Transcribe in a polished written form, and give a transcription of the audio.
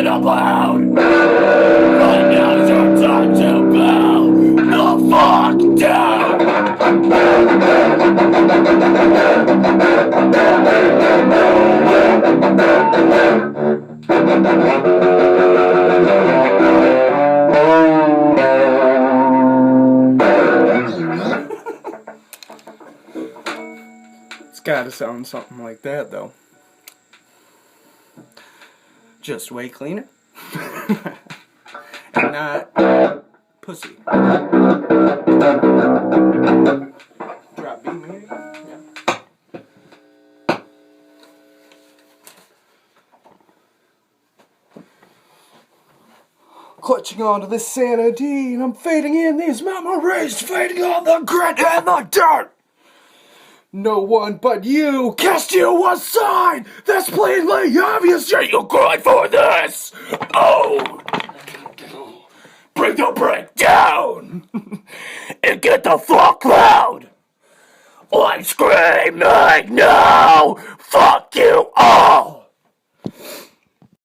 up loud. Right now is your time to bow the fuck down. It's gotta sound something like that, though. Just way cleaner. And not pussy. Drop B, maybe? Yeah. Clutching onto this sanity, and I'm fading in these memories, fading on the grit and the dirt. No one but you cast you aside. That's plainly obvious. Yeah, you cried for this. Oh, bring the break down and get the fuck loud. I'm screaming now. Fuck you all.